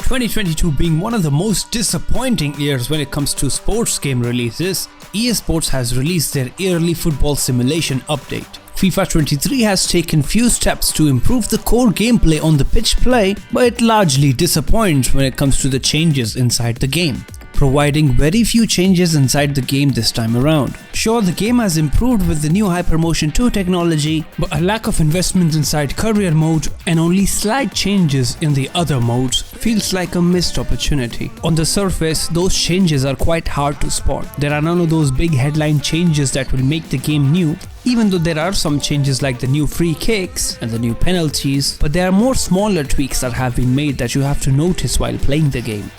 2022 being one of the most disappointing years when it comes to sports game releases, EA Sports has released their yearly football simulation update. FIFA 23 has taken few steps to improve the core gameplay on the pitch play, but it largely disappoints when it comes to the changes inside the game, providing very few changes inside the game this time around. Sure, the game has improved with the new Hypermotion 2 technology, but a lack of investment inside career mode and only slight changes in the other modes feels like a missed opportunity. On the surface, those changes are quite hard to spot. There are none of those big headline changes that will make the game new, even though there are some changes like the new free kicks and the new penalties, but there are more smaller tweaks that have been made that you have to notice while playing the game.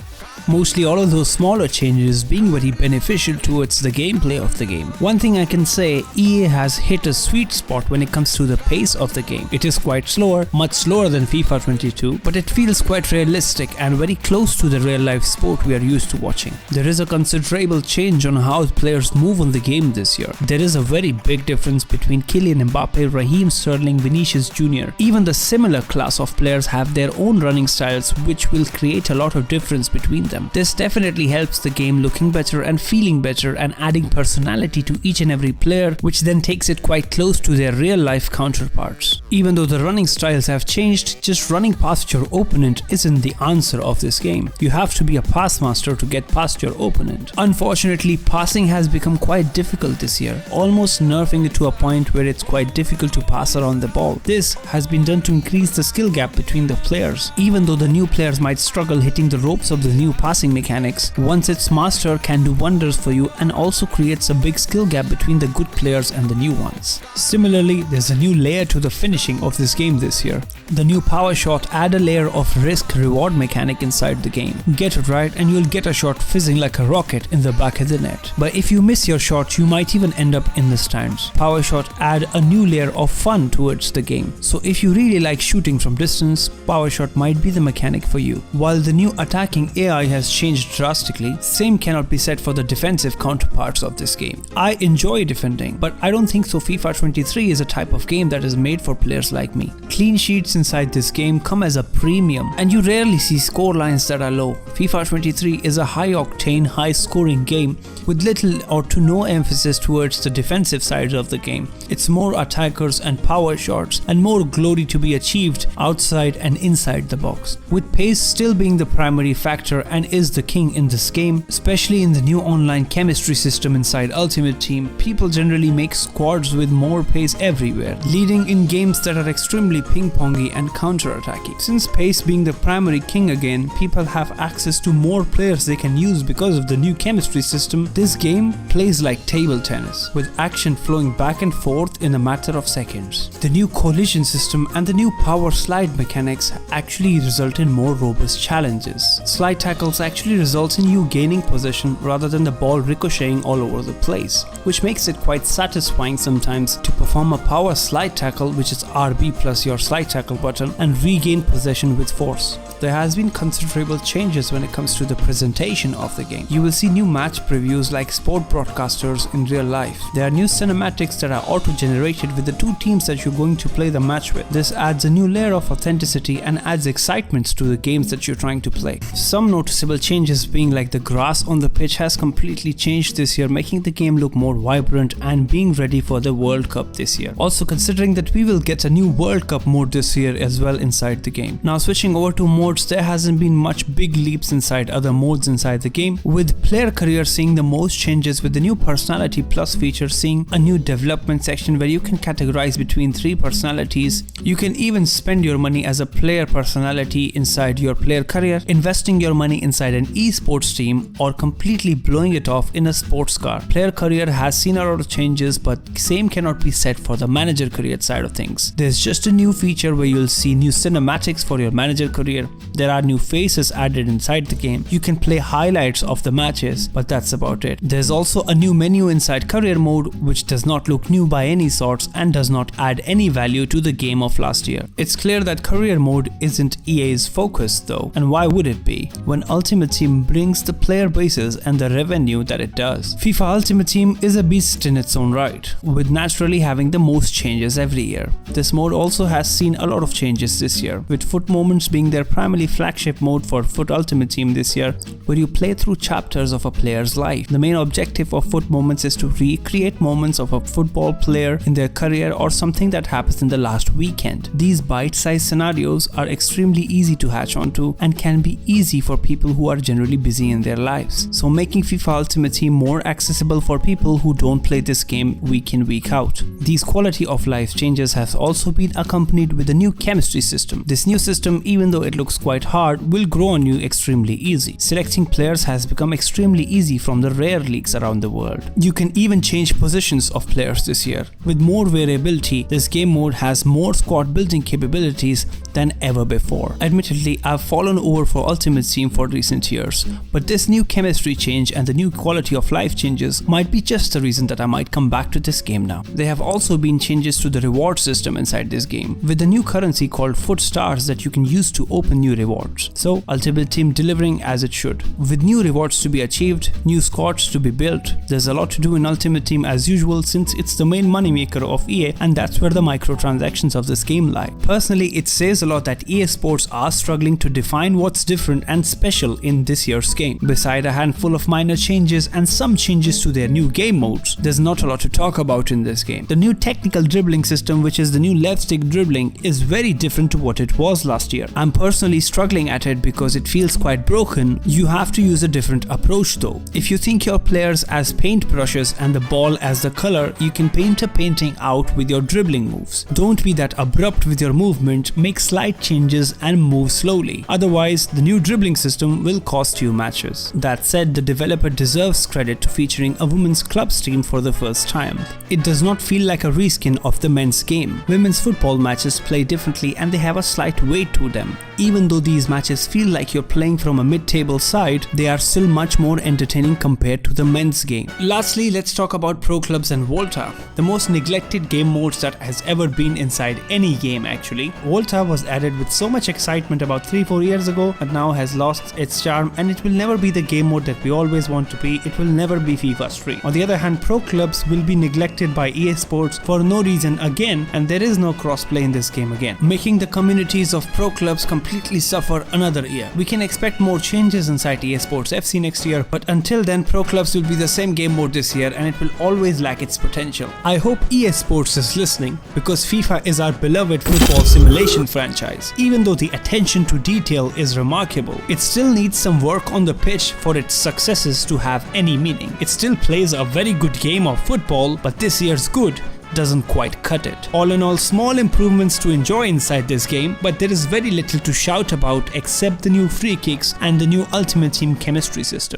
Mostly all of those smaller changes being very beneficial towards the gameplay of the game. One thing I can say, EA has hit a sweet spot when it comes to the pace of the game. It is quite slower, much slower than FIFA 22, but it feels quite realistic and very close to the real life sport we are used to watching. There is a considerable change on how players move on the game this year. There is a very big difference between Kylian Mbappe, Raheem Sterling, Vinicius Jr. Even the similar class of players have their own running styles, which will create a lot of difference between them. This definitely helps the game looking better and feeling better and adding personality to each and every player, which then takes it quite close to their real life counterparts. Even though the running styles have changed, just running past your opponent isn't the answer of this game. You have to be a pass master to get past your opponent. Unfortunately, passing has become quite difficult this year, almost nerfing it to a point where it's quite difficult to pass around the ball. This has been done to increase the skill gap between the players. Even though the new players might struggle hitting the ropes of the new passing mechanics, once its master can do wonders for you and also creates a big skill gap between the good players and the new ones. Similarly, there's a new layer to the finishing of this game this year. The new power shot add a layer of risk reward mechanic inside the game. Get it right and you'll get a shot fizzing like a rocket in the back of the net. But if you miss your shot, you might even end up in the stands. Power shot add a new layer of fun towards the game. So if you really like shooting from distance, power shot might be the mechanic for you. While the new attacking AI has changed drastically, same cannot be said for the defensive counterparts of this game. I enjoy defending, but I don't think so FIFA 23 is a type of game that is made for players like me. Clean sheets inside this game come as a premium, and you rarely see score lines that are low. FIFA 23 is a high octane, high scoring game with little or to no emphasis towards the defensive sides of the game. It's more attackers and power shots and more glory to be achieved outside and inside the box, with pace still being the primary factor and is the king in this game. Especially in the new online chemistry system inside Ultimate Team, people generally make squads with more pace everywhere, leading in games that are extremely ping-pongy and counter-attacky. Since pace being the primary king again, people have access to more players they can use because of the new chemistry system. This game plays like table tennis, with action flowing back and forth in a matter of seconds. The new collision system and the new power slide mechanics actually result in more robust challenges. Slide tackles actually results in you gaining possession rather than the ball ricocheting all over the place, which makes it quite satisfying sometimes to perform a power slide tackle, which is RB plus your slide tackle button, and regain possession with force. There has been considerable changes when it comes to the presentation of the game. You will see new match previews like sport broadcasters in real life. There are new cinematics that are auto-generated with the two teams that you're going to play the match with. This adds a new layer of authenticity and adds excitement to the games that you're trying to play. Some noticeable changes being like the grass on the pitch has completely changed this year, making the game look more vibrant and being ready for the World Cup this year. Also considering that we will get a new World Cup mode this year as well inside the game. Now switching over to modes, there hasn't been much big leaps inside other modes inside the game, with player career seeing the most changes, with the new personality plus feature seeing a new development section where you can categorize between 3 personalities. You can even spend your money as a player personality inside your player career, investing your money inside an esports team, or completely blowing it off in a sports car. Player career has seen a lot of changes, but same cannot be said for the manager career side of things. There's just a new feature where you'll see new cinematics for your manager career. There are new faces added inside the game. You can play highlights of the matches, but that's about it. There's also a new menu inside career mode, which does not look new by any sorts and does not add any value to the game of last year. It's clear that career mode isn't EA's focus though, and why would it be? When Ultimate Team brings the player bases and the revenue that it does. FIFA Ultimate Team is a beast in its own right, with naturally having the most changes every year. This mode also has seen a lot of changes this year, with Foot Moments being their primarily flagship mode for Foot Ultimate Team this year, where you play through chapters of a player's life. The main objective of Foot Moments is to recreate moments of a football player in their career or something that happens in the last weekend. These bite-sized scenarios are extremely easy to hatch onto and can be easy for people who are generally busy in their lives, so making FIFA Ultimate Team more accessible for people who don't play this game week in week out. These quality of life changes have also been accompanied with a new chemistry system. This new system, even though it looks quite hard, will grow on you extremely easy. Selecting players has become extremely easy from the rare leagues around the world. You can even change positions of players this year. With more variability, this game mode has more squad building capabilities than ever before. Admittedly, I've fallen over for Ultimate Team for recent years, but this new chemistry change and the new quality of life changes might be just the reason that I might come back to this game now. There have also been changes to the reward system inside this game, with a new currency called Foot Stars that you can use to open new rewards. So Ultimate Team delivering as it should. With new rewards to be achieved, new squads to be built, there's a lot to do in Ultimate Team as usual, since it's the main moneymaker of EA, and that's where the microtransactions of this game lie. Personally, it says a lot that EA Sports are struggling to define what's different and special in this year's game. Beside a handful of minor changes and some changes to their new game modes, there's not a lot to talk about in this game. The new technical dribbling system, which is the new left stick dribbling, is very different to what it was last year. I'm personally struggling at it because it feels quite broken. You have to use a different approach though. If you think your players as paintbrushes and the ball as the color, you can paint a painting out with your dribbling moves. Don't be that abrupt with your movement, make slight changes and move slowly. Otherwise, the new dribbling system will cost you matches. That said, the developer deserves credit to featuring a women's clubs team for the first time. It does not feel like a reskin of the men's game. Women's football matches play differently and they have a slight weight to them. Even though these matches feel like you're playing from a mid-table side, they are still much more entertaining compared to the men's game. Lastly, let's talk about Pro Clubs and Volta, the most neglected game modes that has ever been inside any game actually. Volta was added with so much excitement about 3-4 years ago, but now has lost its charm and it will never be the game mode that we always want to be. It will never be FIFA Street. On the other hand, Pro Clubs will be neglected by EA Sports for no reason again, and there is no crossplay in this game again, making the communities of Pro Clubs completely suffer another year. We can expect more changes inside EA Sports FC next year, but until then, Pro Clubs will be the same game mode this year and it will always lack its potential. I hope EA Sports is listening, because FIFA is our beloved football simulation franchise. Even though the attention to detail is remarkable, it still needs some work on the pitch for its successes to have any meaning. It still plays a very good game of football, but this year's good doesn't quite cut it. All in all, small improvements to enjoy inside this game, but there is very little to shout about except the new free kicks and the new Ultimate Team chemistry system.